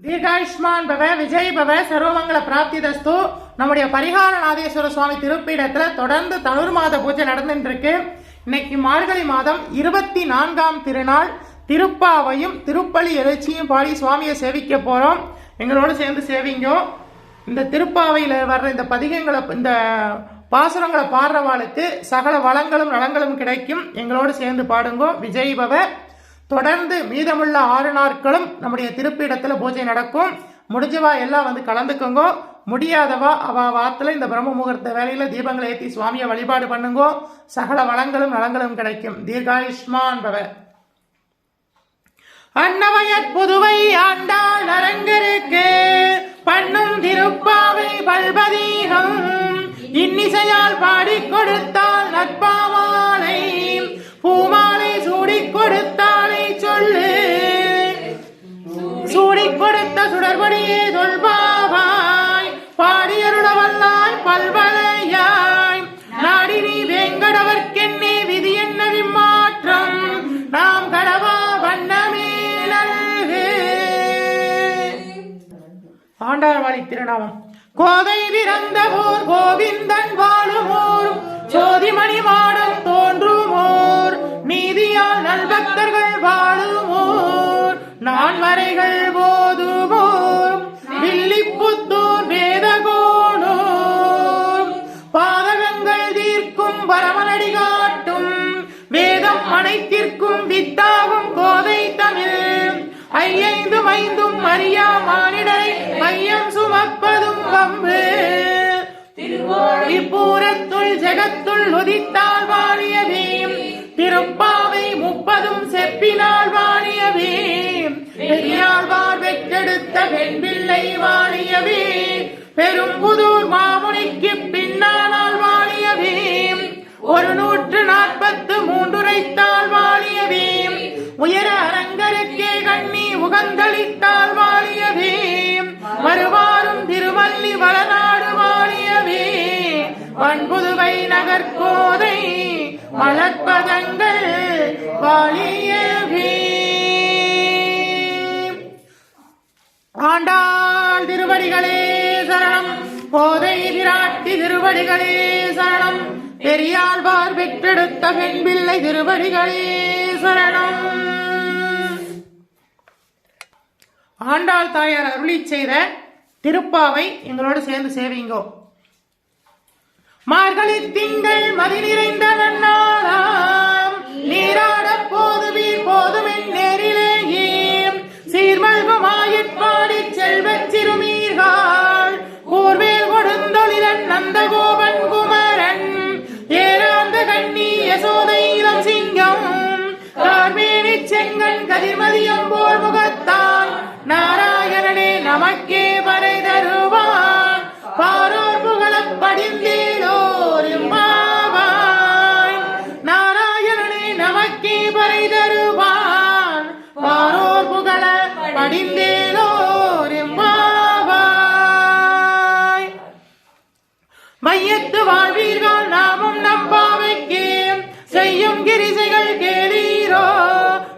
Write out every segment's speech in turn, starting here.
தீர்காயுஷ்மான் பவ விஜய் பவ சர்வமங்கல பிராப்தி தஸ்து. நம்முடைய பரிகாரநாதேஸ்வர சுவாமி திருப்பீடத்துல தொடர்ந்து தனுர் மாத பூஜை நடந்துட்டு இருக்கு. இன்னைக்கு மார்கழி மாதம் 24ஆம் திருநாள். திருப்பாவையும் திருப்பலி எழுச்சியும் பாடி சுவாமியை சேவிக்க போறோம். எங்களோட சேர்ந்து சேவிங்க. இந்த திருப்பாவையில வர்ற இந்த பதிகங்களை, இந்த பாசுரங்களை பாடுறவாளுக்கு சகல வளங்களும் நலங்களும் கிடைக்கும். எங்களோடு சேர்ந்து பாடுங்க. விஜய் பவ. தொடர்ந்து மீதமுள்ள 6 நாட்களும் நம்முடைய திருப்பீடத்துல பூஜை நடக்கும். முடிஞ்சவா எல்லாம் வந்து கலந்துக்கோங்க. முடியாதவா அவ வாத்துல இந்த பிரம்ம முகூர்த்த வேலையில தீபங்களை ஏற்றி சுவாமியை வழிபாடு பண்ணுங்க. சகல வளங்களும் நலங்களும் கிடைக்கும். தீர்காயுஷ்மான் பவ. அன்னவயற் புதுவை ஆண்டாள் அரங்கருக்கு பண்ணும் திருப்பாவை பல்பதீகம் இன்னிசையால் பாடி கொடுத்தால் நட்பாமாலை பூமாலை சூடி கொடுத்தாலை சொல்லு சூடி கொடுத்த சுடர்படியே தொல்பாவாய் பாடியருளவல்லாய் பல்வலையாய் நாடி நீ வேங்கடவர்க்கென்னே விதி என்ன விமாற்றம் நாம் கடவா வண்ணமேலகு. ஆண்டாள்வாழி திருநாமம். கோதை விரந்த போர் கோவிந்தன் வாழுமோர் சோதிமணி மாடம் தோன்றுமோர் நீதியால் நல்பக்தர்கள் வாழுமோர் நான்மறைகள் போதுமோர் வில்லிப்புத்தூர் வேதகோணோர் பாதகங்கள் தீர்க்கும் பரமனடி காட்டும் வேதம் அனைத்திற்கும் வித்தாகும் கோதை தமிழ் ஐயைந்தும் ஐந்தும் அறியா மானிடரை மையம் சுமப்பதும் வம்பு திருப்பூரத்துள் ஜெகத்துள் உதித்தால் வாழியவே திருப்பாவை 30 செப்பினால் வாழியவே பெரியாழ்வார் பெற்றெடுத்த பெண் பிள்ளை வாழியவே பெரும்புதூர் மாமுனிக்கு பின்னானால் வாழியவே 143 உரைத்தால் வாழியவே உயர அரங்கருக்கே கண்ணி உகந்தளித்தால் வாழியவே வருவாரும் திருவள்ளி வளநாடு வாழியவே வன்புதுவை நகர்கோதை மலர்பதங்கள் வாழியவே. ஆண்டாள் திருவடிகளே சரணம். கோதை விராட்டி திருவடிகளே சரணம். பெரியாழ்வார் பெற்றெடுத்த பெண் பிள்ளை திருவடிகளே சரணம். ஆண்டாள் தாயார் அருளி செய்த திருப்பாவை எங்களோடு சேர்ந்து சேவிங்கோ. மார்கழி திங்கள் மதி நிறைந்த நன்னாளாம் நீராட போதுவீர் போதுமென் நேரிலேயே சீர்மல்குமாயிற்பாடி செல்வச் சிறுமீர்கள் கூர்வேல் கொடுந்தொழிலன் நந்தகோபன் குமரன் ஏராந்த கண்ணி யசோதை இளம் சிங்கம் கார்மேனி செங்கன் கதிர்மதியம் போர் முகத்தான் நாராயணனே நமக்கே வரை தருவான் பாரோர் புகழப் படிந்தேலோர் எம்பாவாய் நாராயணனே நமக்கே வரை தருவான் பாரோர் புகழ படிந்தேலோர் எம்பாவாய். மையத்து வாழ்வீர்கள் நாமும் நம்பாவைக்கே செய்யும் கிரிசைகள் கேளீரோ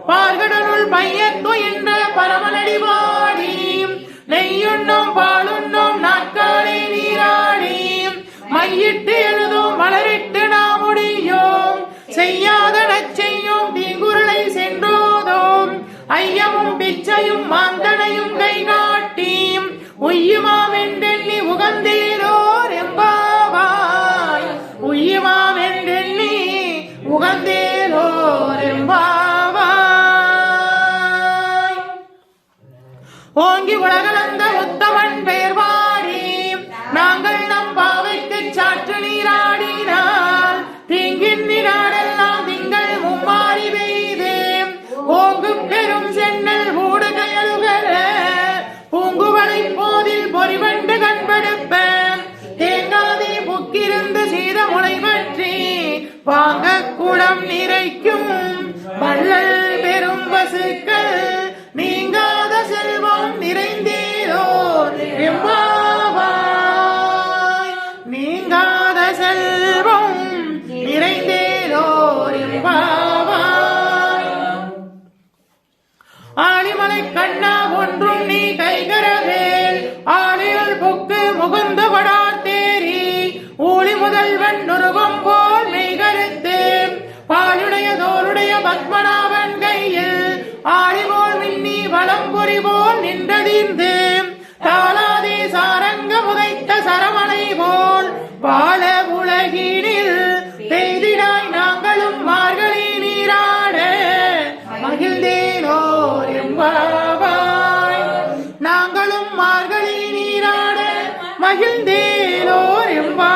பார்கடனுள் மையத்து என்ற பரமனடி வாடி நெய்யுண்ணோம் பாலுண்ணோம் நாட்காலை நீராடி மையிட்டு எழுதும் மலரிட்டு நாம் முடியோம் செய்யாத நச்செய்யும் தீங்குருளை சென்றோதோம் ஐயமும் பிச்சையும் மாந்தனையும் கை காட்டி உய்யுமாம் என்றெண்ணி உகந்தேலோர் எம்பாவாய் உய்யுமாம் என்றெண்ணி உகந்தேலோர் எம்பாவாய். ஓங்கி உலகளந்த உத்தமன் பெயர் வாடி நாங்கள் நம் பாவைக்கு சாற்று நீராடினால் தீங்கின் நீராடெல்லாம் திங்கள் மும்மாறி பெய்து ஓங்கும் பெரும் சென்னல் ஊடுகையலுகர பூங்குவளை போதில் பொறிவண்டு கண்படுப்ப தேங்காதே புக்கிருந்து சீத முளை பற்றி வாங்க குளம் நிறைக்கும் வள்ளல் பெரும் பசுக்கள் நீங்காத செல்வம் நிறைந்தேலோர் எம்பாவாய் நீங்காத செல்வம் நிறைந்தேலோர் எம்பாவாய். ஆழிமலை கண்ணா ஒன்றும் நீ கைகள் பால உலகினில் பெய்திடாய் நாங்களும் மார்கழி நீராட மகிழ்ந்தேனோர் எம்பாவாய். நாங்களும் மார்கழி நீராட மகிழ்ந்தேனோர் எம்பாவாய்.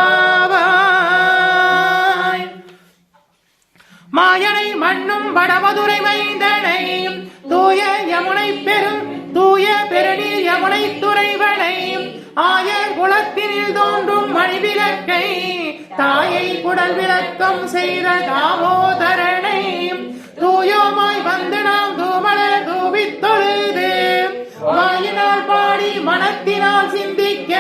மாயனை மண்ணும் வடமதுரை மைந்தனை தூய யமுனை தூய பெருநீர் யமுனை துறைவனை ஆய குலத்தினில் தோன்றும் மணிவிளக்கை தாயை குடல் விளக்கம் செய்த தாமோதரனை தூயோமாய் வந்து நாம் தூமலர் தூவித் தொழுது வாயினால் பாடி மனத்தினால் சிந்திக்க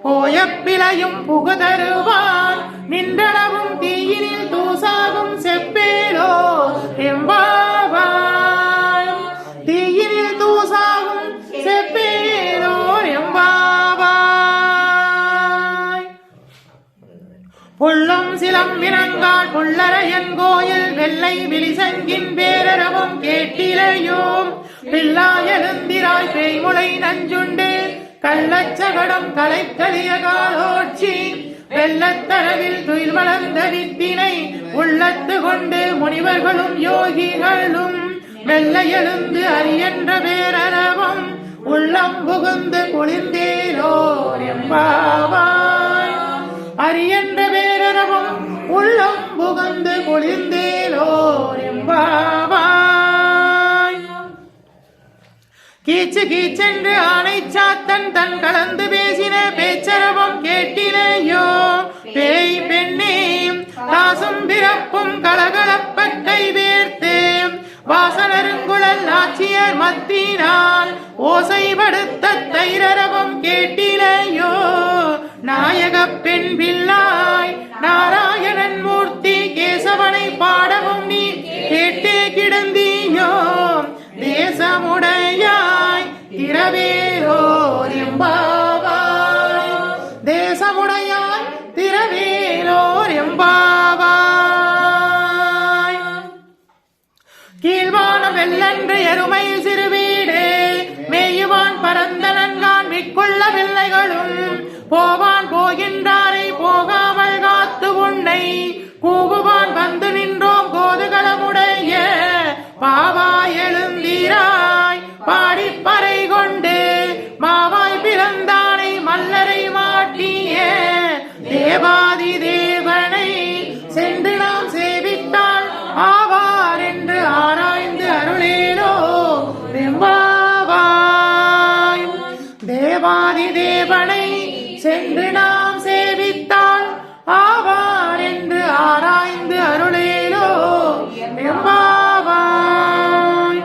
போய பிழையும் புகுதருவான் நின்றளவும் தீயினில் தூசாகும் செப்பேலோ எம்பாவாய். தீயினில் தூசாகும் செப்பேலோ எம்பாவாய். புள்ளும் சிலம்பினங்கால் புள்ளரையன் கோயில் வெள்ளை விழிசங்கின் பேரரவும் கேட்டிலையோம் பிள்ளாயெழுந்திராய் பேய்முளை நஞ்சுண்டு கள்ளச்சகடம் கலைக்கலிய காலோட்சி வெள்ளத்தரவில் துயில் வளர்ந்த வித்தினை உள்ளத்து கொண்டு முனிவர்களும் யோகிகளும் வெள்ள எழுந்து அரியன்ற பேரரவம் உள்ளம் புகுந்து குளிர்ந்தேலோர் எம்பாவாய். அரியன்ற பேரரவம் உள்ளம் புகுந்து குளிர்ந்தேலோர் எம்பாவாய். கீச்சு கீச்சென்று ஆனை சாத்தன் தன் கலந்து பேசின பேச்சரவம் கேட்டினையோ பேய் பெண்ணே தாசும் பிறப்பும் கலகலப்பட்டை வேர்த்து வாசனருங்குழல் ஆட்சியர் மத்தினால் ஓசைப்படுத்த தைரரவம் கேட்டிலையோ நாயக பெண் பிள்ளாய் நாராயணன் மூர்த்தி கேசவனை பாடவும் நீ கேட்டே கிடந்தியோ தேசமுடையாய் திரவேலோர் எம்பாவாய். தேசமுடையாய் திரவேலோர் எம்பாவாய். கீழ்வானம் வெள்ளன்று எருமை சிறுவீடு மேயுவான் பரந்த நன்கான் விற்குள்ள பிள்ளைகளும் போவான் போகின்றாரை போகாமல் காத்து உன்னை கூவுவான் வந்து நின்றோம் கோதுகளமுடைய பாவாய் எழுந்திராய் பாடிப்பறை கொண்டு மாவாய் பிறந்தானை மல்லரை மாட்டிய தேவாதி தேவனை சென்று நாம் சேவித்தால் ஆவார் என்று ஆராய்ந்து அருளேலோ எம்பாவாய். தேவாதி தேவனை சென்று நாம் சேவித்தால் ஆவார் என்று ஆராய்ந்து அருளேலோ எம்பாவாய்.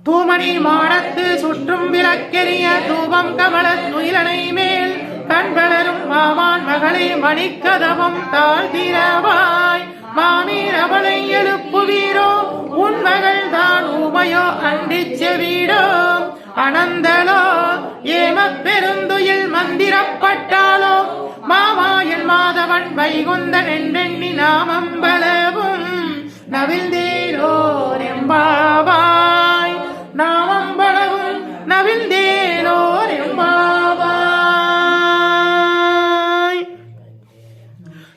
தூமணி மாடத்து சுற்றும் விளக்கெரிய தூபம் கமல துயிலனை மேல் கண்வளரும் மாவான் மகளை மணிக்கதவம் தாழ்த்திரவாய் மாமீர் அவளை எழுப்புவீரோ உன் மகள் தான் ஊமையோ அண்டிச்ச வீடோ அனந்தலோ ஏம பெருந்துயில் மந்திரப்பட்டாலோ மாமாயன் மாதவன் வைகுந்தன் என்றெண்ணி நாமம்பலவும் நவில்தேலோர் எம்பாவாய். நாமம்பலவும் நவில்தேலோர் எம்பாவாய்.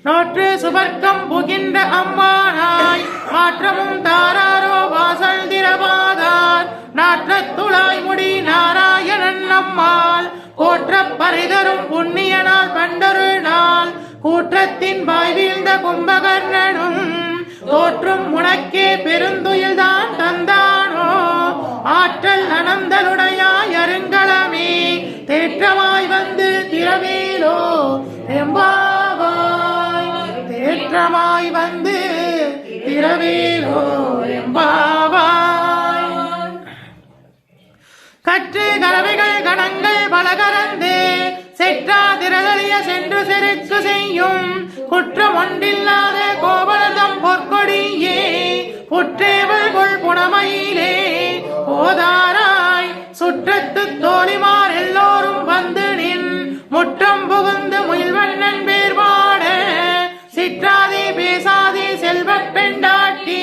நோற்று சுபர்க்கம் புகின்ற அம்மானாய் மாற்றமும் தாராரோ வாசல் திரவாதார் நாற்றத்துளாய் முடி நாராயணன் நம்மால் போற்ற பரிதரும் புண்ணியனால் பண்டொரு நாள் கூற்றத்தின் வாய் வீழ்ந்த கும்பகர்ணனும் தோற்றும் உனக்கே பெருந்துயில்தான் தந்தானோ ஆற்றல் அனந்தலுடையாய் அருங்கலமே தேற்றமாய் வந்து திரவேலோ எம்பாவாய். தேற்றமாய் வந்து திரவேலோ எம்பாவாய். கற்று கலவைகள் கணங்கள் பலகரந்து செற்றாதிரதலிய சென்று செருக்கு செய்யும் குற்றம் ஒன்றில்லாத கோவலதம் பொற்கொடியே புற்றேவல் கொள் புனமையிலே போதாராய் சுற்றத்து தோழிமார் எல்லோரும் வந்து நின் முற்றம் புகுந்து முயல்வண்ணன் பேர் பாட சிற்றாதே பேசாதே செல்வப் பெண்டாட்டி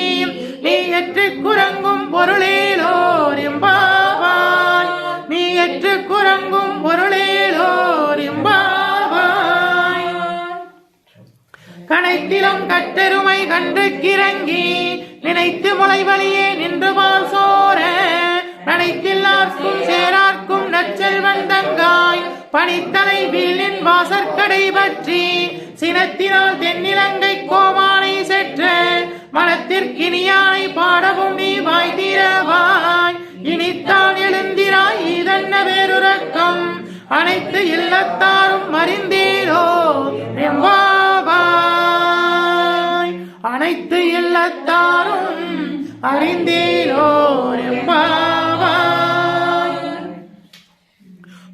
நீ எற்று குரங்கும் பொருளேலோர் எம்பாவாய். நீ எற்று குரங்கும் பொருளேலோர் எம்பாவாய். குன்றுக்கிறங்கி நினைத்து முளைவழியே நின்று பால் சோர நனைத்தில்லார்க்கும் சேரார்க்கும் நச்செல்வன் தங்காய் பனித்தலை வீழின் வாசற்கடை பற்றி சினத்தினால் தென்னிலங்கை கோமானை செற்ற மனத்திற்கினியானை பாடவும் நீ வாய் தீரவாய் இனித்தான் எழுந்திராய் இதன்ன வேறுரக்கம் அனைத்து இல்லத்தாரும் அறிந்தீரோ எம்பாவாய் அனைத்து இல்லத்தாரும் அறிந்தீரோ எம்பாவாய்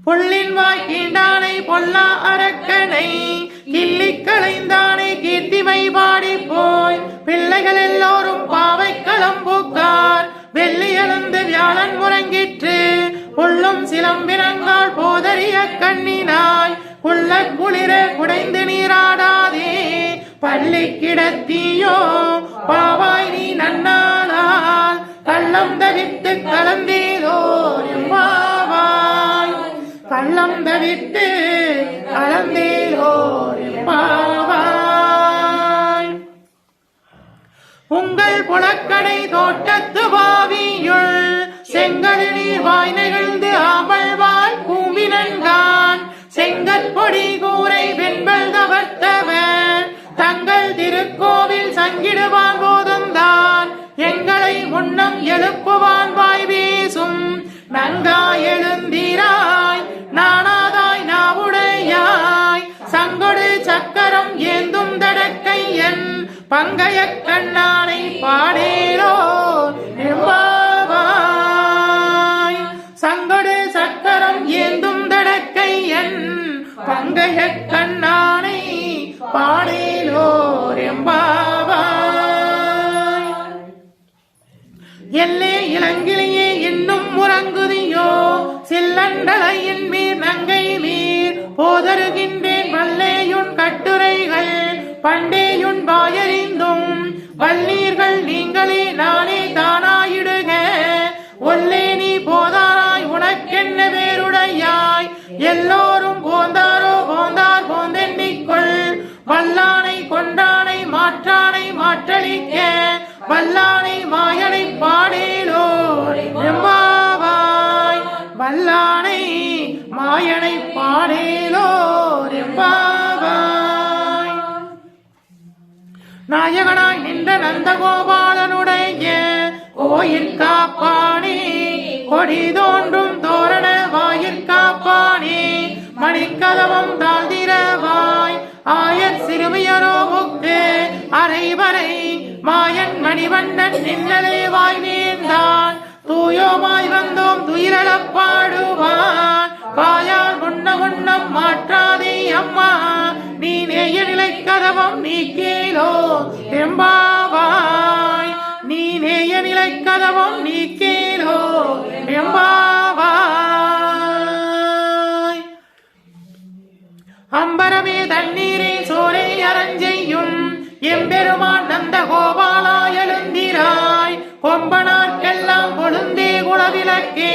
புள்ளின் வாய் கீண்டானை பொல்லா அரக்கனை கிள்ளி களைந்தானை கீர்த்திமை பாடி போய் பிள்ளைகள் எல்லோரும் பாவை களம்பூக்கார் வெள்ளி எழுந்து வியாழன் முறங்கிற்று புள்ளும் சிலம்பினங்கால் போதறிய கண்ணினாய் உள்ள குளிர குடைந்து நீராடாதே பள்ளி கிடத்தியோ பாவாய் நீ நன்னாளால் கள்ளம் தவித்து கலந்தீரோ எம்பாவாய் கள்ளம் தவித்து கலந்தீரோ எம்பாவாய் உங்கள் புலக்கடை தோட்டத்து பாவியுள் செங்கல் நீர் வாய் நெகிழ்ந்து ஆமழ்வாய் பூமினன்கான் செங்கற்பொடி கூரை வெண்பல் தவர்த்தவர் தங்கள் திருக்கோவில் சங்கிடுவான் போதுந்தான் எங்களை முன்னம் எழுப்புவான் வாய் வீசும் நன்காய் எழுந்திராய் நானாதாய் நாவுடையாய் சங்கொடு சக்கரம் ஏந்தும் தடக்கையன் பங்கைய கண்ணானை பாடேரோ எம்பாவாய் சங்கொடு சக்கரம் ஏந்தும் தடக்கையன் பங்கைய கண்ணானை பாடேலோ எம்பாவாய் எல்லே இளங்கிலேயே இன்னும் முறங்குதியோ சில்லண்டலையின் மீர் நங்கை மீர் போதருகின்றேன் வல்லேயுன் கட்டுரைகள் பண்டேயுன் வாயறிந்தும் வல்லீர்கள் நீங்களே நானே தானாயிடுக ஒல்லே நீ போதாராய் உனக்கென்ன வேறுடையாய் எல்லோரும் போந்தாரோ போந்தார் போந்தெண்ணிக்கொள் வல்லானை கொண்டானை மாற்றானை மாற்றளிக்க வல்லானை மாயனை பாடேலோ எம்பாவாய் வல்லானை மாயனை பாடேலோ எம்பாவாய் நாயகனாய் நின்ற நந்தகோபாலனுடைய கோயிற்காப்பானே கொடி தோன்றும் தோரண வாயிற்காப்பானே மணிக்கதவம் தாழ்திரவாய் ஆயர் சிறுமியரோவுக்கு அரைவரை மாயன் மணிவண்ணன் நின்னலே வாய் நேர்ந்தான் தூயோமாய் வந்தோம் துயிரளப் பாடுவான் வாயால் உண்ண உண்ணம் மாற்றாதே அம்மா நீ நேய நிலை கதவம் நீ கேளோ எம்பாவாய் நீ நேய நிலை கதவம் நீ கேளோ எம்பாவாய் அம்பரமே தண்ணீரே சோரை அரஞ்செய்யும் எம்பெருமான் நந்த கோபாலா எழுந்திராய் கொம்பனார்க்கெல்லாம் கொழுந்தே குளவிளக்கே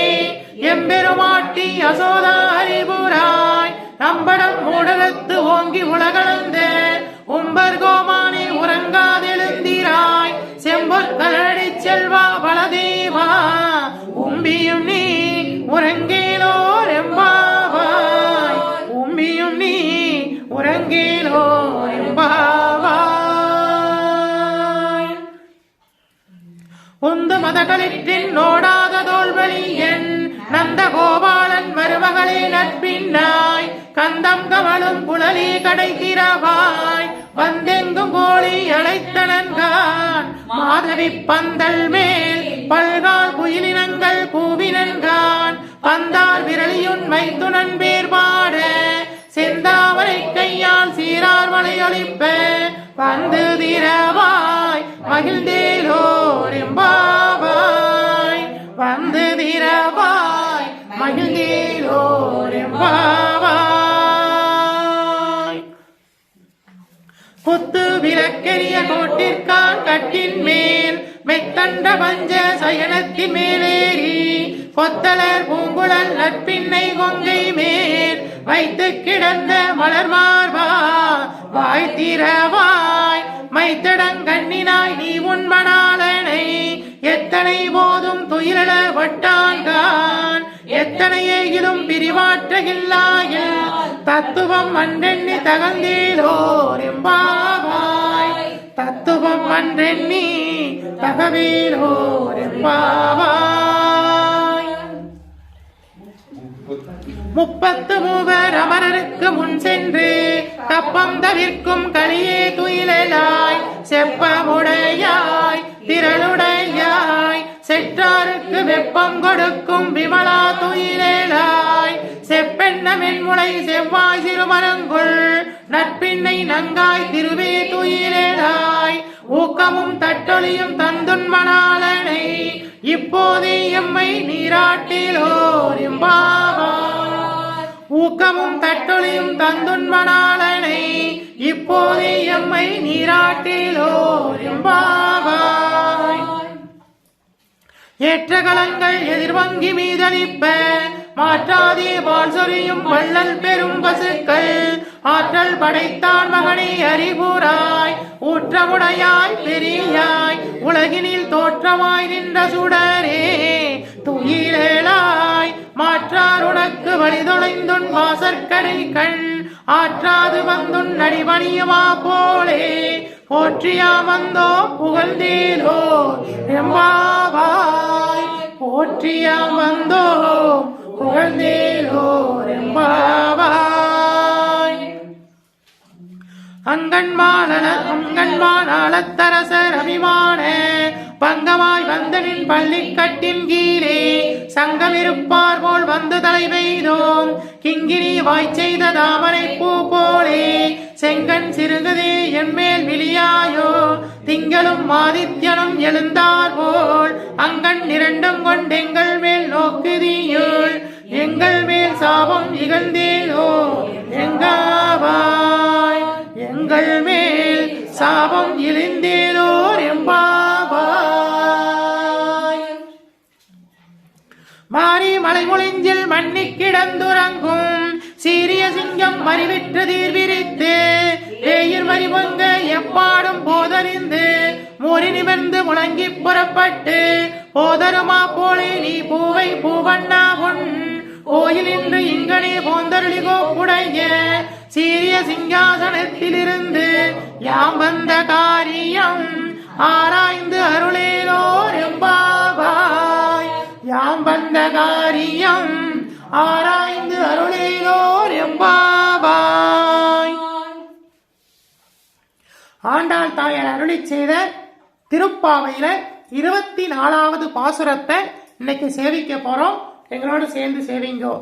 எம்பெருமாட்டி அசோதா அறிவுராய் நம்படம் மூடலத்து ஓங்கி உலகளந்த உம்பர் கோமானே உறங்காதெழுந்திராய் செம்பொற்கலடி செல்வா பலதேவா உம்பியும் நீ உறங்கேலோ எம்பாவாய் உம்பியும் நீ உறங்கேலோ எம்பாவாய் உந்து மதகளிற்றின் நோடாத தோல்வழியன் நந்த கோபாலன் மருமகளே நட்பின்னாய் கந்தம் கமலும் புலலி கடை திறவாய் வந்தெங்கும் கோழி அழைத்தனன்கான் மாதவி பந்தல் மேல் பல்கால் குயிலினங்கள் கூவினன்கான் பந்தார் விரலியுன் மைத்துனன் பேர் பாட செந்தாவரை கையால் சீரார் வளையொலிப்ப வந்து திரவாய் மகிழ்ந்தேலோர் எம்பாவாய் வந்து திரவாய் மகிழ்ந்தேலோர் எம்பாவாய் குத்து விளக்கெரிய கோட்டிற்கான் கட்டின் மேல் மெத்தண்ட பஞ்ச சயனத்தின் மேலேறி கொத்தலர் பூங்குழல் நட்பின்னை கொங்கை மேல் வைத்து கிடந்த மலர் மார்பா வாய்த்திரவாய் மைத்தடங்கண்ணினாய் நீ உண்மணாளனை எத்தனை போதும் துயிலட வட்டான்கான் எத்தனையிலும் பிரிவாற்றகில்லாயில் தத்துவம் அன்றெண்ணி தகந்தீலோர் எம்பாவாய் தத்துவம் அன்றெண்ணி தகவீலோர் எம்பாவாய். 33 அமரருக்கு முன் சென்று கப்பம் தவிர்க்கும் களியே துயிலாய் செப்பமுடையாய் திரளுடையாய் செற்றாருக்கு வெப்பம் கொடுக்கும் விமலா துயிலாய் செப்பெண்ண மென்முளை செவ்வாய் சிறுமரங்குள் நட்பின்னை நங்காய் திருவே துயிலாய் ஊக்கமும் தட்டொழியும் தந்துன்மணாளனை இப்போதே எம்மை நீராட்டிலோர் எம்பாவாய் ஊக்கமும் தட்டொழியும் தந்துன்மணாளனை இப்போதே எம்மை நீராட்டிலோர் எம்பாவாய். ஏற்ற கலங்கள் எதிர்வங்கி மீதளிப்ப மாற்றாதே பால் சொரியும் வள்ளல் பெரும் பசுக்கள் ஆற்றல் படைத்தான் மகனை அறிவுராய் ஊற்றமுடையாய் பெரியாய் உலகினில் தோற்றமாய் நின்ற சுடரே துயிலாய் மாற்றார் உனக்கு வழிதொலைந்துன் வாசற்கரை கண் ஆற்றாது வந்துன் நடிபணியுமா போலே போற்றியா வந்தோ புகழ்ந்தேலோ எம்பாவாய் போற்றியா வந்தோ புகழ்ந்தேலோ எம்பாவாய். அங்கன்மானத்தரசர் அபிமான பங்கமாய் வந்தனின் பள்ளிக்கட்டின் கீழே சங்கமிருப்பார் போல் வந்து தலை பெய்தோம் கிங்கினி வாய் செய்த தாமரை பூ போலே செங்கன் சிறுகதே என்மேல் விழியாயோ திங்களும் ஆதித்யனும் எழுந்தார் போல் அங்கன் இரண்டும் கொண்டெங்கள் மேல் நோக்குதியுள் எங்கள் மேல் சாபம் இகழ்ந்தேலோ எங்காவாய் எங்கள் மேல் சாபம் இழிந்தேலோர் எம்பாவாய். மாறி மலைமுழிஞ்சில் மண்ணி கிடந்துறங்கும் சீரிய சிங்கம் மறிவிற்று தீர் விரித்து வேயிர் மறிவங்க எப்பாடும் போதறிந்து மூறி நிமிர்ந்து முழங்கி புறப்பட்டு போதருமா போலே நீ பூவை பூவண்ணா பொன் கோயில் இன்று இங்கனே போந்தருளிகோ புடைய சீரிய சிங்காசனத்திலிருந்து யாம் வந்த காரியம் ஆராய்ந்து அருளேலோர் எம்பாவாய் யாம் வந்த காரியம் ஆராய்ந்து அருளேலோர் எம்பாவாய். ஆண்டாள் தாயார் அருளி செய்த திருப்பாவையில 24வது பாசுரத்தை இன்னைக்கு சேவிக்க போறோம். எங்களோடு சேர்ந்து சேவிங்கோ.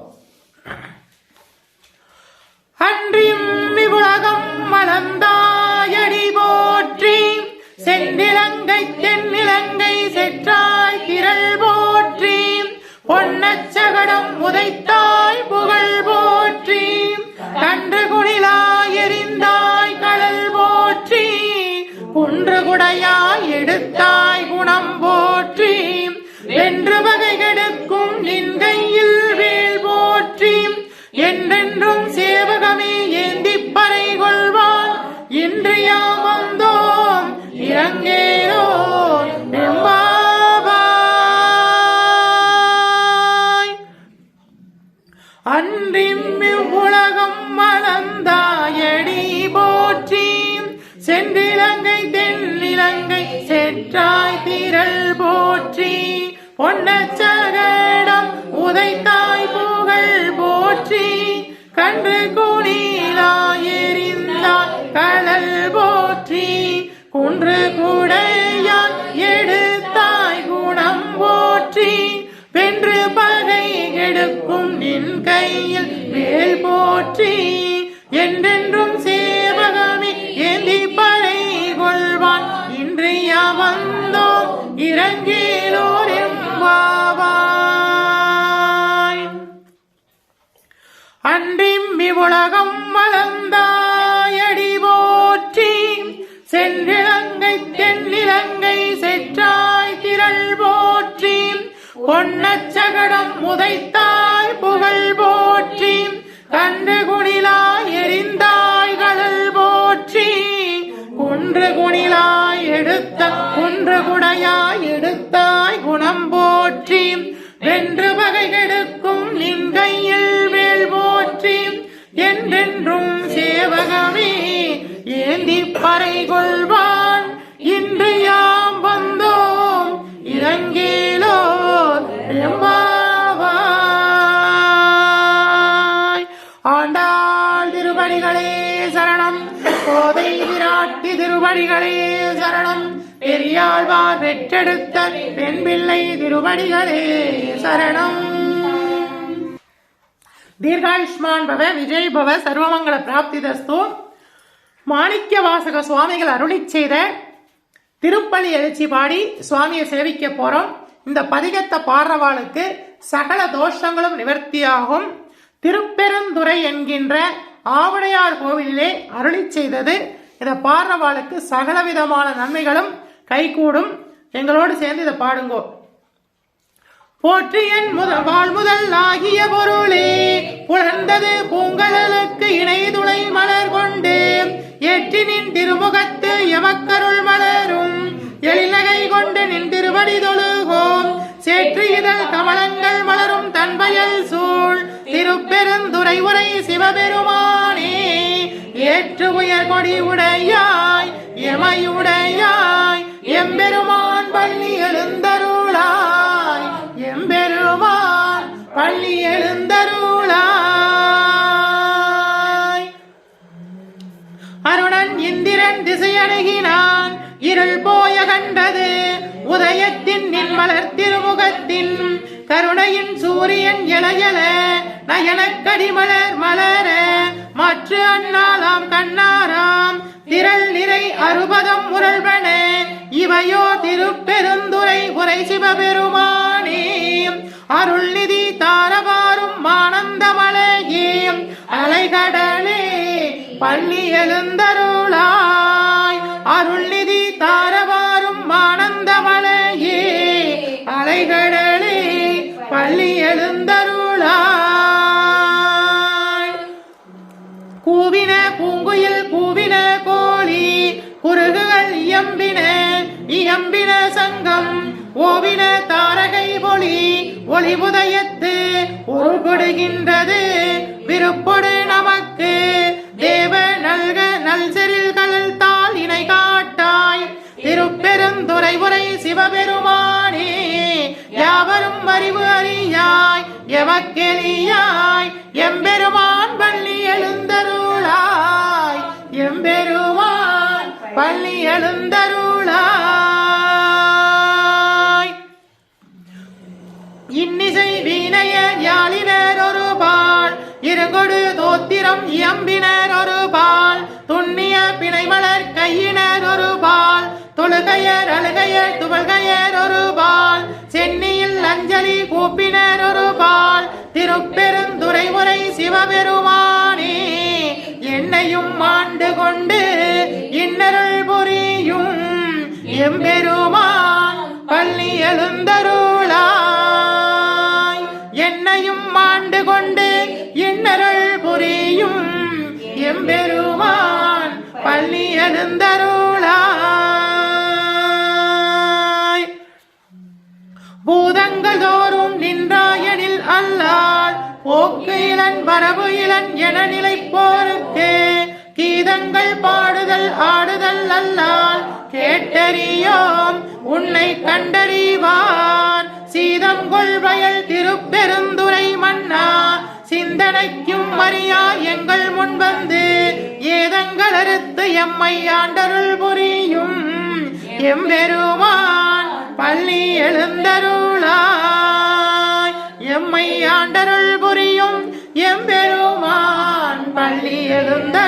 அன்றியும் இவ்வுலகம் மலர்ந்தாயடி போற்றி செந்திலங்கை தென்னிலங்கை செற்றாய் திரள் போற்றி பொன்னச்சகடம் உதைத்தாய் புகழ் போற்றி கன்று குடிலாய் எரிந்தாய் கடல் போற்றி குன்று குடையாய் எடுத்தாய் குணம் போற்றி வென்று வகை கெடுக்கும் நின் கையில் வேல் போற்றி என்றென்றும் சேவகமே ஏந்தி பறை கொள்வான் இன்று யாம் வந்தோம் இறங்கேரோ எம்பாவாய். அன்றிம் இவ்வுலகம் மலர்ந்தாயடி போற்றி சென்றிலங்கை தென்னிலங்கை செற்றாய் திரள் போற்றி பொன்னச்சகடம் உதைத்தாய் புகழ் போற்றி கன்று குடிலாய் எரிந்தாய் கடல் போற்றி குன்று குடையாய் எடுத்தாய் குணம் போற்றி வென்று பகை கெடுக்கும் நின் கையில் வேல் போற்றி என்றென்றும் சேவகமே ஏந்தி பறை கொள்வான் இன்று யாம் வந்தோம் இறங்கேலோர் எம்பாவாய். அன்றிம் இவ்வுலகம் மலர்ந்தாயடி போற்றி சென்றிலங்கை தென்னிலங்கை செற்றாய் திரள் போற்றி பொன்னச்சகடம் முதைத்தாய் புகழ் போற்றி கன்று குணிலாய் எரிந்தாய் கடல் போற்றி குன்று குணிலாய் எடுத்த குன்று குடையாய் எடுத்தாய் குணம் போற்றி வென்று வகை கெடுக்கும் நின் கையில் வேல் போற்றி என்றென்றும் சேவகமே ஏந்தி பறை கொள்வான் இன்று யாம் வந்தோம் இறங்கேலோ எம்பாவாய். ஆண்டாள் திருவடிகளே சரணம். கோதை விராட்டி திருவடிகளே சரணம். பெரியாழ்வார் பெற்றெடுத்த பெண் பிள்ளை திருவடிகளே சரணம். தீர்காயுஷ்மான் பவ விஜய் பவ சர்வமங்கல பிராப்திதஸ்து. மாணிக்க வாசக சுவாமிகள் அருளிச் செய்த திருப்பலி எழுச்சி பாடி சுவாமியை சேவிக்க போறோம். இந்த பதிகத்தை பாடுறவாளுக்கு சகல தோஷங்களும் நிவர்த்தியாகும். திருப்பெருந்துறை என்கின்ற ஆவடையார் கோவிலிலே அருளிச் செய்தது. இதை பாடுறவாளுக்கு சகலவிதமான நன்மைகளும் கைகூடும். எங்களோடு சேர்ந்து இதை பாடுங்கோ. போற்றியன் வாழ் முதல் ஆகிய பொருளே புலர்ந்தது பூங்கழலுக்கு இணை துளை மலர் கொண்டு ஏற்றினின் திருமுகத்து எமக்கருள் மலரும் எழிலகை கொண்டு நின் திருவடி தொழுகோம். சேற்று இதழ் கமலங்கள் மலரும் தன்வயல் சூழ் திருப்பெருந்துறை உரை சிவபெருமானே ஏற்று உயர் கொடி உடையாய் எமையுடையாய் எம்பெருமான் பள்ளி எழுந்தருளாய் எம்பெருமான் பள்ளி எழுந்தருளாய். அருணன் இந்திரன் திசையணுகினான் இருள் போய கண்டது உதயத்தின் நின் மலர் திருமுகத்தின் கருணையின் சூரியன் எழையல நயனக்கடிமலர் மலர மற்ற அண்ணாலாம் கண்ணாராம் திரள் நிறை அறுபதம் முரள்வன இவையோ திருப்பெருந்துறை உரை சிவபெருமானே அருள்நிதி தாரவாரும் ஆனந்தமலையே அலைகடலே பள்ளி எழுந்தருளாய் அருள்நிதி தாரவாரும் ஆனந்தமலையே அலைகடலே பள்ளி எழுந்தருளாய். கூவின பூங்குயில் கூவின கோழி குருகுகள் இயம்பின சங்கம் ஓவின தாரகை ஒளி ஒளிபுதயத்து உருப்படுகின்றது விருப்பொடு நமக்கு தேவ நல்க நல்செறில் கடல் தாள் இணை காட்டாய் திருப்பெருந்துறை உரை சிவபெருமானே யாவரும் அறிவு அறியாய் எமக்கெளியாய் எம்பெருமான் பள்ளி எழுந்தருளாய் எம்பெருமான் பள்ளி எழுந்தருளாய். இன்னிசை வீணையர் யாழினர் ஒரு பால் இருகொடு தோத்திரம் இயம்பினர் ஒரு பால் துண்ணிய பிணைமலர் கையினர் ஒரு பால் தொழுகையர் அழுகையர் துவல்கையர் ஒரு பால் சென்னியில் அஞ்சலி கூப்பினர் ஒரு பால் திருப்பெருந்துறை உரை சிவபெருமானே என்னையும் ஆண்டு கொண்டு இன்னருள் புரியும் எம்பெருமான் பள்ளி எழுந்தருளாய் என்னையும் ஆண்டு கொண்டு இன்னருள் புரியும் எம்பெருமான் பள்ளி எழுந்தருளாய். பூதங்கள் தோறும் நின்றாயனில் அல்லால் போக்கு இளன் வரவு இளன் என நிலைப்போருக்கு கீதங்கள் பாடுதல் ஆடுதல் அல்லால் கேட்டறியோம் உன்னை கண்டறிவார் சீதம் கொள்வயல் திருப்பெருந்துறை மன்னா சிந்தனைக்கும் மரியா எங்கள் முன்வந்து ஏதங்கள் அறுத்து எம்மை ஆண்டருள் புரியும் எம்பெருமான் பள்ளி எழுந்தருளாய் எம்மை ஆண்டருள் புரியும் எம்பெருமான் பள்ளி எழுந்தருளாய்.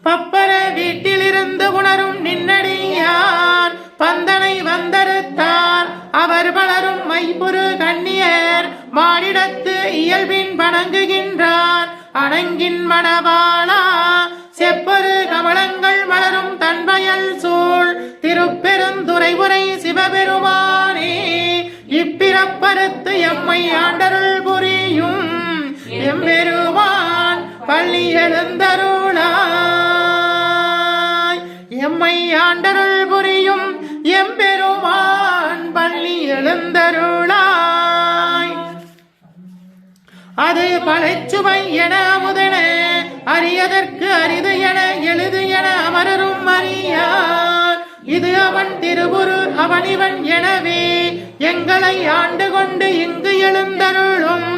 பப்பர வீட்டிலிருந்து உணரும் நின்னடியார் பந்தனை வந்தறுத்தார் அவர் பலரும் மைபுரு கண்ணியர் மானிடத்து இயல்பின் வணங்குகின்றார் அணங்கின் மணவாளா செப்பரு கமலங்கள் மலரும் தன்வயல் சூழ் திருப்பெருந்துறை உரை சிவபெருமானே இப்பிறப்பறுத்து எம்மை ஆண்டருள் புரியும் எம்பெருமான் பள்ளி எழுந்தருளாய். எம்மை ஆண்டருள் புரியும் எம்பெருமான் பள்ளி எழுந்தருளாய். அது பழைச்சுவை என முதன அறியதற்கு அரிது என எழுது என அமரரும் அறியார். இது அவன் திருவுரு அவன் இவன் எனவே எங்களை ஆண்டு கொண்டு இங்கு எழுந்தருளும்.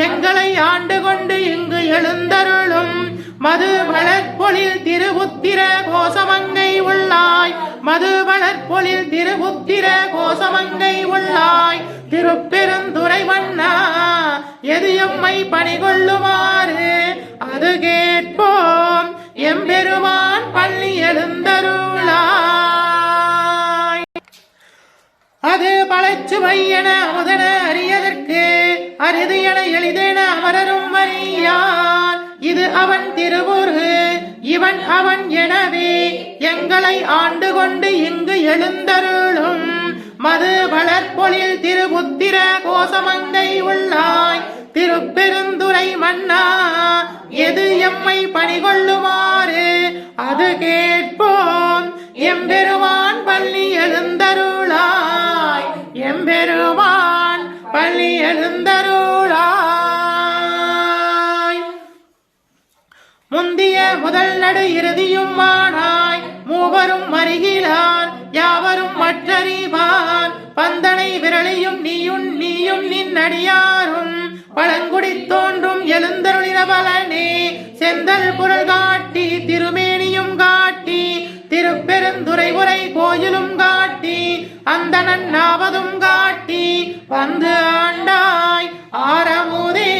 எங்களை ஆண்டு கொண்டு இங்கு எழுந்தருளும். மது வளர்ப்பொழில் திருபுத்திர கோசமங்கை உள்ளாய். மது வளர்ப்பொழில் திருபுத்திர கோசமங்கை உள்ளாய். திருப்பெருந்துறை மன்னா எது எம்மை பணிகொள்ளுமாறு அது கேட்போம் எம்பெருமான் பள்ளி எழுந்தருளாய். அது பழச்சுவை என முதன அறியதற்கு அரிது என எளிதென அமரரும் அறியார். இது அவன் திருவுரு இவன் அவன் எனவே எங்களை ஆண்டு கொண்டு இங்கு எழுந்தருளும். மது வளர்ப்பொழில் திருபுத்திர கோசமங்கை உள்ளாய். திருப்பெருந்துறை மன்னா எது எம்மை பணிகொள்ளுமாறு அது கேட்போம் எம்பெருமான் பள்ளி எழுந்தருளாய். எம்பெருமான் பள்ளி எழுந்தருளாய். முந்திய முதல் நடு இறுதியும் மானாய் மூவரும் மருகிலார் யாவரும் மற்றறிவார். பந்தனை விரலையும் நீயும் நீயும் நின்னடியாரும் பழங்குடி தோன்றும் எழுந்தருளினபலனே செந்தல் பொருள் காட்டி திருமேனியும் காட்டி திருப்பெருந்துறை உரை கோயிலும் காட்டி அந்த நன்னாவதும் காட்டி வந்து ஆண்டாய் ஆரமுதே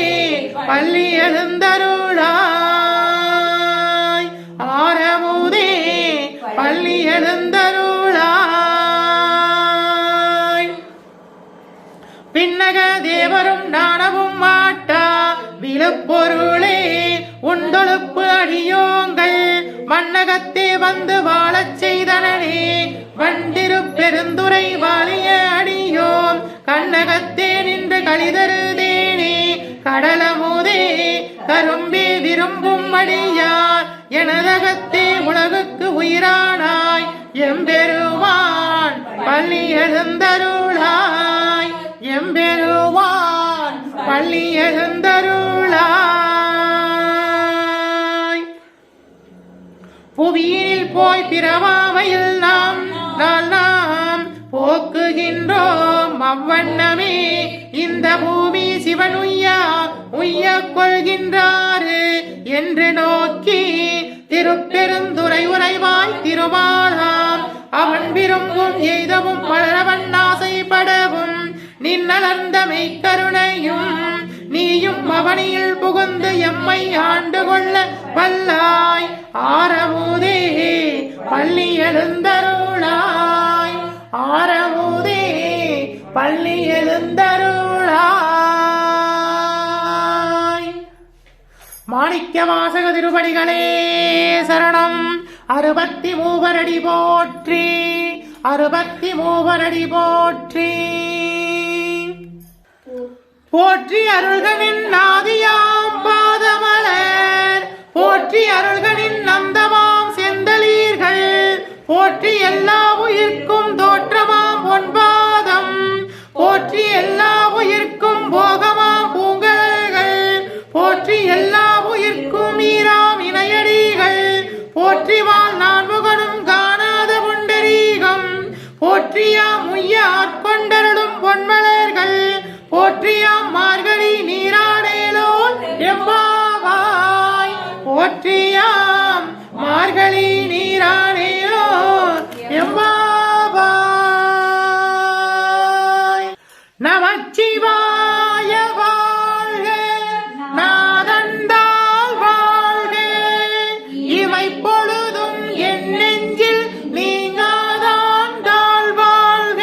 பள்ளி எழுந்தருளாய். ஆரமுதே பள்ளி எழுந்தருளாய். பின்னக தேவரும் நாணவும் மாட்டா விழுப்பொருளே உண்டொழுப்பு அடியோங்கள் மன்னகத்தே வந்து வாழச் செய்தனே. வண்டிரு பெருந்துரை வாழிய அடியோம் கண்ணகத்தே நின்று கழிதருதேனே. கடலமுதே கரும்பே விரும்பும் அடியார் எனதகத்தே உலகுக்கு உயிரானாய். எம்பெருமான் பள்ளி எழுந்தருளாய். எம்பெருமான் பள்ளி எழுந்தருளாய். புவியில் போய் பிறவாமையில் நாம் போக்குகின்றோம் அவ்வண்ணமே இந்த பூமி சிவன் உய்ய கொள்கின்றாரு என்று நோக்கி திருப்பெருந்துறை உரைவாய் திருமாலாம் அவன் விரும்பும் எய்தவும் வளரவன் ஆசைப்படவும் நின்னலர்ந்த மெய்க்கருணையும் நீயும் அவனியில் புகுந்து எம்மை ஆண்டு கொள்ள வல்லாய். ஆரமுதே பள்ளி எழுந்தருளாய். ஆரமுதே பள்ளி எழுந்தருளாய். மாணிக்க வாசக திருப்படிகளே சரணம். 63 அடி போற்றி. 63 போற்றி. போற்றி அருள்கனின் நாதியாம் பாதமலர் போற்றி அருள்கனின் நந்தமாம் செந்தளீர்கள் போற்றி எல்லா உயிர்க்கும் தோற்றமாம் பொன்பாதம் போற்றி எல்லா உயிர்க்கும் போகமாம் பூங்கலர்கள் போற்றி எல்லா உயிர்க்கும் ஈராம் இணையடிகள் போற்றி வாழ் நான்முகனும் காணாத புண்டரீகம் போற்றியாம் உய்ய ஆட்கொண்டருளும் பொன்மலர்கள் போற்றியாம் மார்கழி நீராடேலோன் எம்பாவாய். போற்றியாம் மார்கழி நீராடேலோன் எம்பாவாய். நமச்சிவாய வாழ்க நாதந்தாள் வாழ்க இமை பொழுதும் என் நெஞ்சில் நீங்காதான் தாழ் வாழ்க.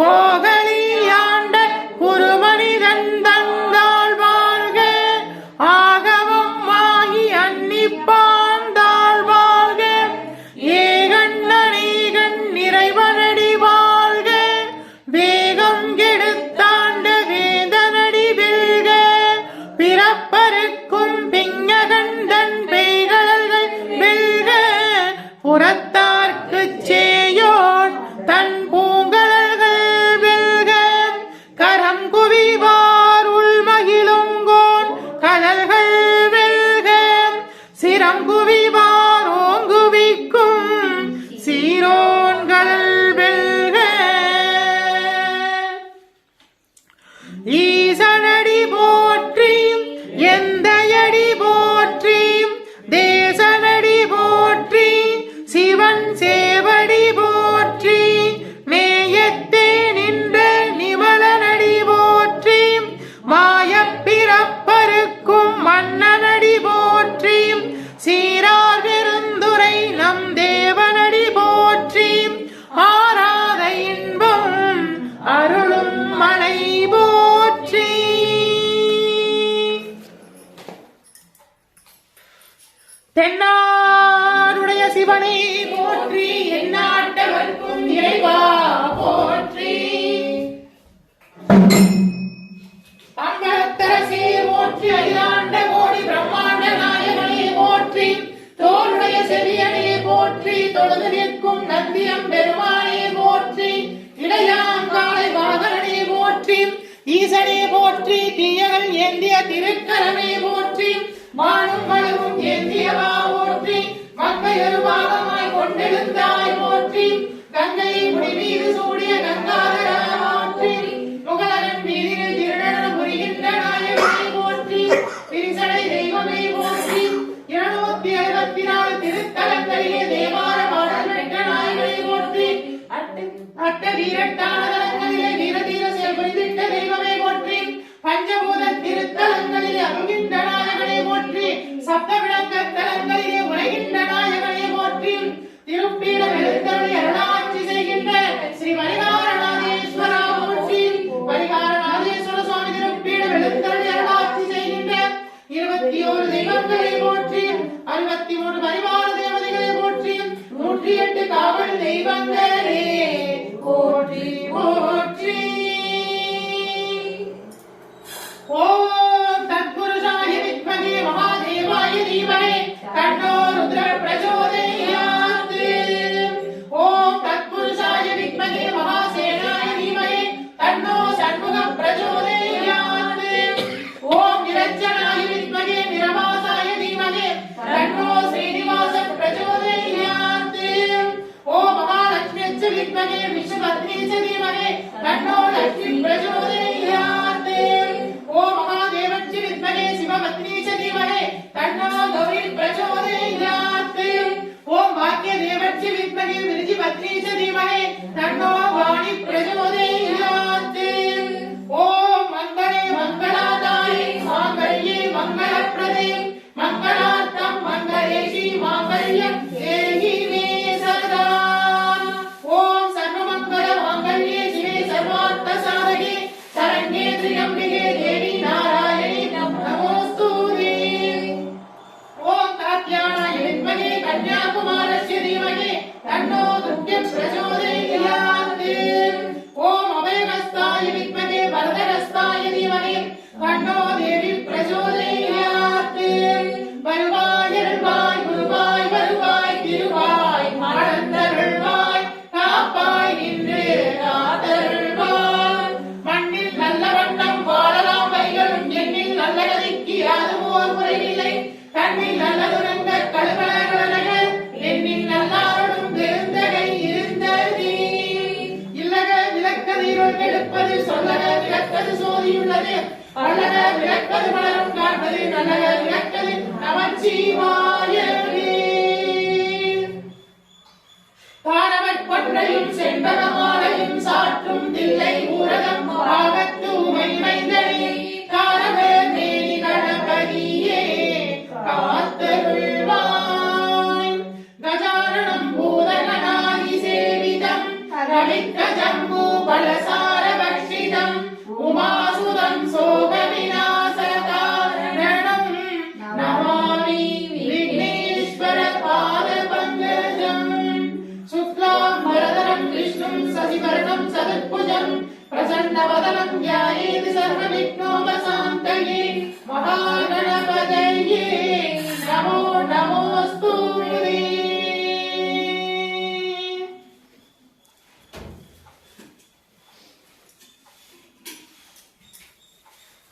கோகலியாண்ட குருமனிதன் தந்தாள் வாழ்க ஆகவும் ஆகி அன்னிப்பான் தாழ் கெடுத்தாண்ட வேதனடி வெல்க பிறப்பருக்கும் பிங்ககண்டன் பெய்கடல்கள் வெல்க புறத்தார்க்கு சேயோன் தன் பூங்கடல்கள் வெல்க கரம் குவிவார் உள்மகிழுங்கோன் கடல்கள் வெல்க சிரம் குவிவார் ஓங்குவிக்கும் சீரோன்கள் வெல்க ஈசனடி போற்றி எந்தையடி போற்றி தேசனடி போற்றி சிவன் சேவடி போற்றி நேயத்தே நின்ற நிமலனடி போற்றி மாயப்பிறப்பருக்கும் மன்னனடி போற்றி சீரார் பெருந்துரை நம் தேவனடி போற்றி ஆராத இன்பம் அருளும் மலை போற்றி. தென்னாருடைய சிவனை போற்றி எந்நாட்டவர்க்கும் இறைவா போற்றி அம்பலத்தரசே போற்றி அகிலாண்ட கோடி பிரம்மாண்ட நாயகனே போற்றி தோளுடைய செவியனே போற்றி தொழுது நிற்கும் நந்தியம் பெருமானே போற்றி இடையாங்காலை வாகனனே போற்றி ஈசனே போற்றி தீயகள் ஏந்திய திருக்கரமே போற்றி மானும் மலரும் ஏந்தியவா போற்றி மங்கையொரு பாகமாய் கொண்டெழுந்தாய் போற்றி கங்கையை முடி மீது சூடிய கங்காதரா போற்றி முகலரன் மீதில் திருநடனம் புரிகின்ற நாயகனை போற்றி பிரிசடை தெய்வமே போற்றி 264 திருத்தலங்களிலே தேவார பாடல் பெற்ற நாயகனை போற்றி அட்ட வீரட்டான தலங்களிலே வீரதீர செயல்படுத்திட்ட தெய்வமே போற்றி பஞ்சபூத திருத்தலங்களிலே அருகின்ற நாயகனை போற்றி சப்த விளக்க தலங்களிலே உலகின்ற நாயகனை போற்றி திருப்பீடம் எழுந்தருளி அருளாட்சி செய்கின்ற ஸ்ரீ பரிகாரநாதேஸ்வரா போற்றி பரிகாரநாதேஸ்வர சுவாமி திருப்பீடம் எழுந்தருளி அருளாட்சி செய்கின்ற 21 தெய்வங்களை போற்றி 63 பரிவார தேவதைகளை போற்றி 108 காவல் தெய்வங்களே போற்றி போற்றி. ஓம் தத்புருஷாய வித்மகே மகாதேவாய தீமஹி தன்னோ ருத்ர பிரச்சோதயாத். ஓம் தத்புருஷாய வித்மகே மகாசேனாய தீமஹி தன்னோ சண்முக பிரச்சோதயாத். ஓம் நிரஞ்சனாய வித்மகே நிரவாசாய தீமஹி தன்னோ ஸ்ரீனிவாச பிரச்சோதயாத். ஓம் மகாலட்சுமிச்ச வித்மகே விஷ்ணுபத்னீச்ச தீமஹி தன்னோ லக்ஷ்மி பிரச்சோதயாத். ஓம் மகாதேவச்ச வித்மகே சிவபத்னீச்ச தீமஹி தன்னோ கௌரி பிரச்சோதயாத். ஓம் பாக்யதேவச்ச வித்மகே விருஜிபத்னீச்ச தீமஹி தன்னோ வாணி பிரச்சோதயாத். ஓம் மங்களே மங்களாதாயே மாங்கல்யே மங்களப்ரதே மங்களார்த்தம் மங்களேஷி மாங்கல்யம் தேஹி மே சதா. ஓம் சர்வமங்கள மாங்கல்யே சிவே சர்வார்த்த சாதகே சரண்யே திரியம்பிகே தேவி நாராயணி நமோஸ்துதே. ஓம் காத்யாயனாய வித்மகே கன்யாகுமாரஸ்ய தீமஹி தன்னோ துர்கை பிரச்சோதயாத். ஓம் அபயஹஸ்தாய வித்மகே வரதஹஸ்தாய தீமஹி தன்னோ தேவி பிரச்சோதயாத். வருவாய் அருள்வாய் குருவாய் வருவாய் திருவாய் மாடந்தருள்வாய் காப்பாய் நின்று காத்தருள்வாய். மண்ணில் நல்ல வண்ணம் வாழலாம் வைகளும் எண்ணில் நல்ல கதிக்கு அதுவோர் முறையில்லை கண்ணில் நல்லதுரங்க கழுவலக எண்ணில் நல்லாருடும் பெருந்தகை இருந்தது. இல்லக விளக்கதிருள் கெடுப்பது சொல்லக விளக்கது சோதியுள்ளது பல்லக விளக்கது மலரும் காண்பது நல்லக விளக்கது நமச்சிவாயவே. காணவற் கொன்றையும் செண்பகமாலையும் சாற்றும் தில்லை ஊரகம் ஆகத்து மைந்தனே காணவ மேனி கணபதியே காத்தருள்வாய். கஜானனம் பூதகணாதி சேவிதம் ரவிக்க ஜம்பு பலசார பக்ஷிதம் உமாசுதம் சோக விநாசகாரணம் நமாமி விக்னேஸ்வர பாத பங்கஜம். சுக்லாம் வரதரம் விஷ்ணும் சசிவர்ணம் சதுர்புஜம் பிரசன்ன वदनं ध्यायेत् सर्वविघ्नोपशान्तये महागणपतये नमो नमोऽस्तु ते।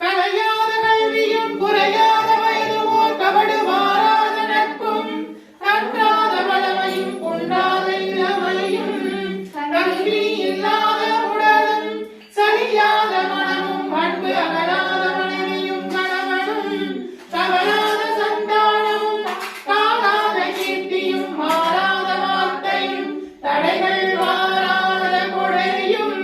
கலையாத கல்வியும் குறையாத வயதுமோர் கபடு மாறாத நட்பும் கற்றாத வளமையும் குன்றாத இளமையும் கல்வி இல்லாத உடலும் சரியாத மனமும் அன்பு அகலாத மனைவியும் கணவனும் தவறாத சந்தானமும் காணாத கீர்த்தியும் மாறாத வார்த்தையும் தடைகள் வாராத கொடையும்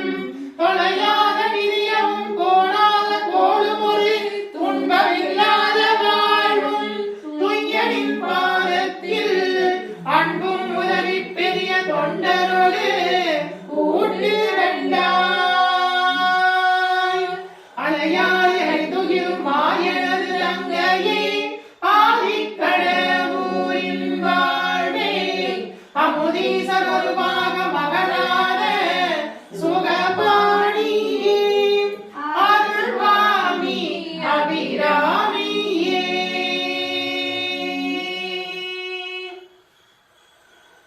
தொலையாத நிதியமும் கோணாத கோளுமொழி துன்பமில்லாத வாழ்வும் துய்யனின் பாதத்தில் அன்பும் உதவி பெரிய தொண்டரோடு கூட்டு வேண்டாய் அலையாய் துகிலும் மாயனது தங்கையே ஆதிக்கடவுரின் வாழ்வே அமுதீசர் ஒரு பாக மகளாத சுகபாணியே அருள்வாமி அபிராமியே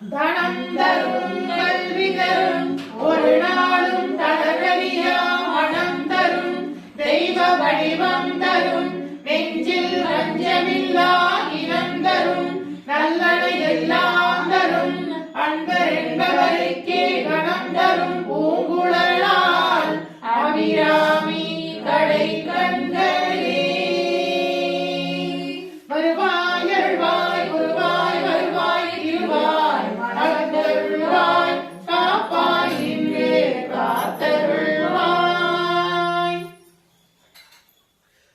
தனம் தரும் கல்வி தரும் ஒரு நாளும் தளரவியா மனம் தரும் தெய்வ வடிவம் தரும் நெஞ்சில் வஞ்சமில்லா இனம் தரும் நல்லதை எல்லாம் தரும் அன்பர் என்பவருக்கே கணம் தரும் பூங்குழலால் அபிராமி கடை கண்களே வருவாய் அருள்வாய் குருவாய் வருவாய் இருவாய் அகத்தருள்வாய் காப்பாய் இன்று காத்தருள்வாய்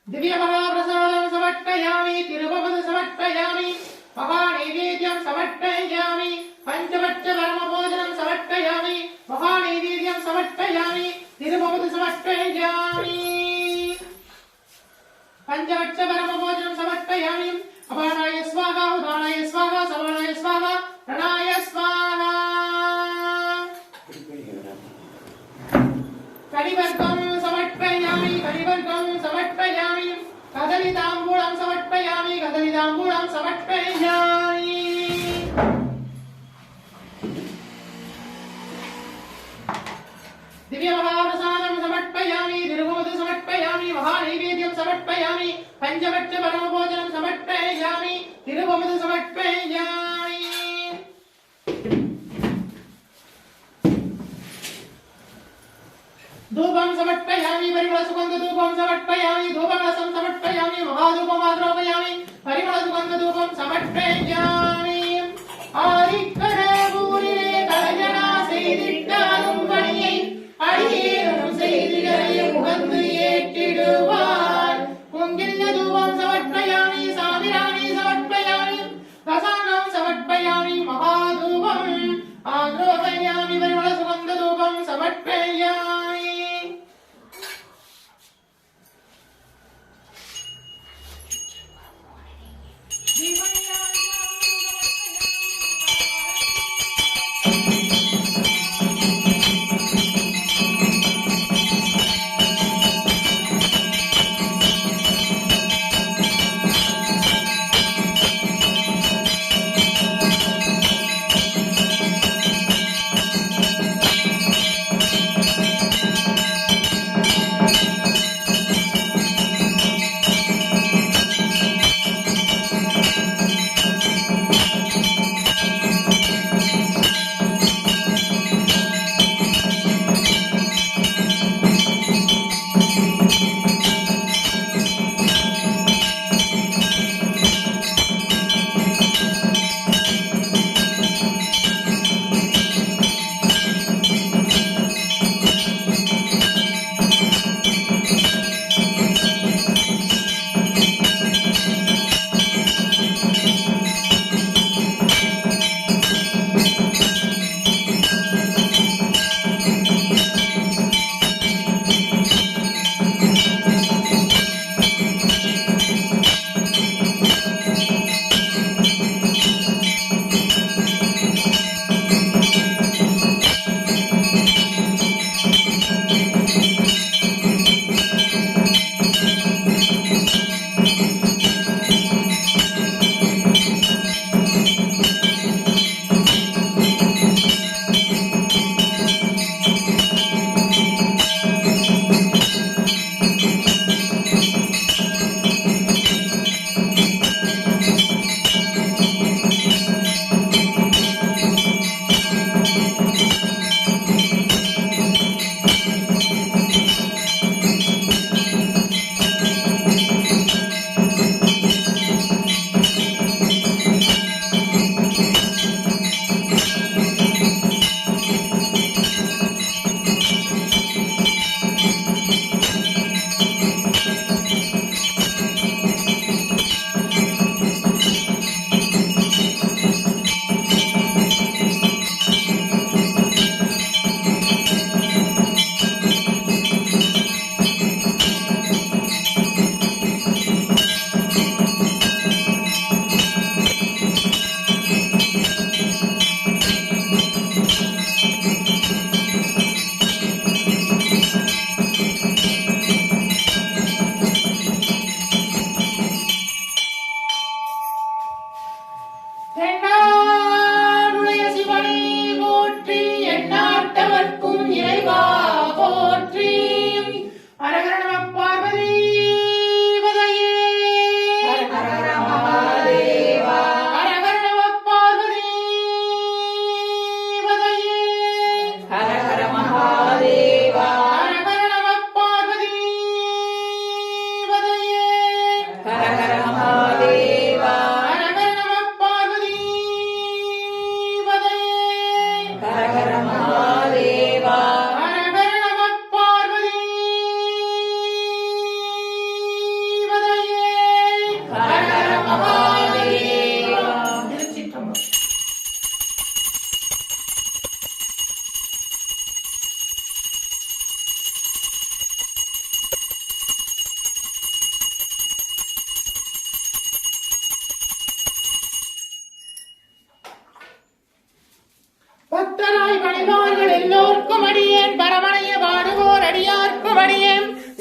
திவ்ய மகாபிரசாதம் சமர்ப்பயாமி திருபவது சமர்ப்பயாமி மகா நைவேத்யம் சமர்ப்பயாமி பஞ்சபட்ச பரமபோஜனம் சமர்ப்பயாமி மகா நைவேத்யம் சமர்ப்பயாமி திருபவது சமர்ப்பயாமி பஞ்சபட்ச பரமபோஜனம் சமர்ப்பயாமி அபானாய ஸ்வாஹா உதானாய ஸ்வாஹா சமானாய ஸ்வாஹா பிரணாய ஸ்வாஹா கலிவர்க்கம் சமர்ப்பயாமி கலிவர்க்கம் சமர்ப்பயாமி கதலிதாம்பூலம் சமர்ப்பயாமி கதலிதாம்பூலம் சமர்ப்பயாமி दिव्य महाप्रसादं समर्पयामि तिरुभूत समर्पयामि महानैवेद्यं समर्पयामि पंचभक्ष परमभोजनं समर्पयामि तिरुभूत समर्पयामि धूपं समर्पयामि परिमलसुगन्ध धूपं समर्पयामि धूपरसं समर्पयामि महाधूपं आद्रोपयामि परिमलसुगन्ध धूपं समर्पयामि ஆரிக்கடவுரிலே கலைஞனா செய்திட்டாலும் பணியை அடியேனும் செய்திகளையும் உகந்து ஏற்றிடுவார் பொங்கில்ல தூபம் சமர்ப்பயாமி சாமிராணி சமர்ப்பயாமி ரசானம் சமர்ப்பயாமி மகாதூபம் ஆக்ரோபயாமி பரிமள சுகந்த தூபம் சமர்ப்பயாமி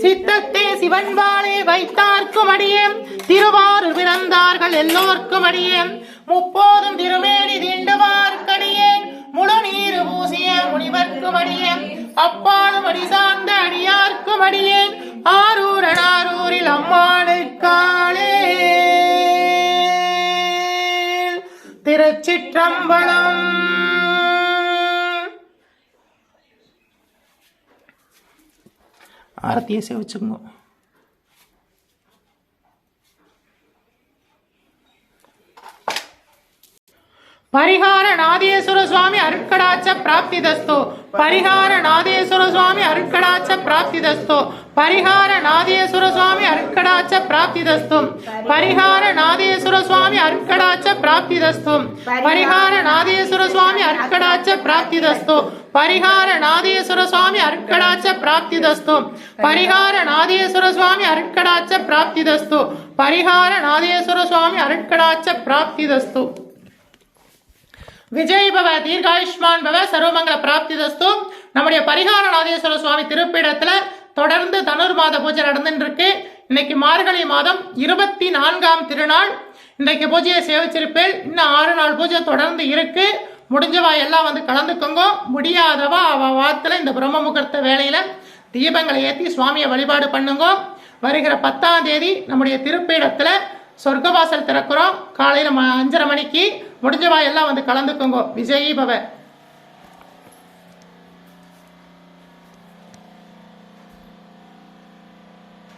சித்தத்தே சிவன்பாலே வைத்தார்க்கும் அடியேன் திருவாரூர் பிறந்தார்கள் எல்லோர்க்கும் அடியேன் முப்போதும் திருமேனி தீண்டுவார்க்கடியேன் முழு நீரு பூசிய முனிவர்க்கும் அடியேன் அப்பாலும் அடி சார்ந்த அடியார்க்கும் அடியேன் ஆரூரில் அம்மாளுக்காளே. திருச்சிற்றம்பலம். ஆரத்தியை சேவிச்சுங்க. பரிகார நாதேஸ்வர சுவாமி அருட்கடாட்ச பிராப்திதஸ்தோ. பரிகார நாதேஸ்வர சுவாமி அருட்கடாட்ச பிராப்திதஸ்தோ. பரிகார நாதேஸ்வர சுவாமி அருட்கடாட்ச பிராப்திதஸ்தோ. பரிகார நாதேஸ்வர சுவாமி அருட்கடாட்ச பிராப்திதஸ்தோ. பரிகார நாதேஸ்வர சுவாமி அருட்கடாட்ச பிராப்திதஸ்தோ. பரிகார நாதேஸ்வர சுவாமி அருட்கடாட்ச பிராப்திதஸ்தோ. பரிகார நாதேஸ்வர சுவாமி அருட்கடாட்ச பிராப்திதஸ்தோ. பரிகார நாதேஸ்வர சுவாமி அருட்கடாட்ச பிராப்திதஸ்தோ. விஜய் பவ, தீர்காயுஷ்மான் பவ, சர்வமங்கல பிராப்திதஸ்து. நம்முடைய பரிகார நாதேஸ்வர சுவாமி திருப்பீடத்துல தொடர்ந்து தனுர்மாத பூஜை நடந்துட்டு இருக்கு. இன்னைக்கு மார்கழி மாதம் 24ஆம் திருநாள். இன்றைக்கு பூஜையை சேவிச்சிருப்பேன். இன்னும் 6 நாள் பூஜை தொடர்ந்து இருக்கு. முடிஞ்சவா எல்லாம் வந்து கலந்துக்கோங்க. முடியாதவா அவ வாரத்துல இந்த பிரம்ம முகூர்த்த வேலையில தீபங்களை ஏற்றி சுவாமியை வழிபாடு பண்ணுங்க. வருகிற 10ஆம் தேதி நம்முடைய திருப்பீடத்துல சொர்க்கவாசல் திறக்கிறோம். காலையில 5:30 மணிக்கு. முடிஞ்சவா எல்லாம் வந்து கலந்துக்கோங்க. விஜயி பவ.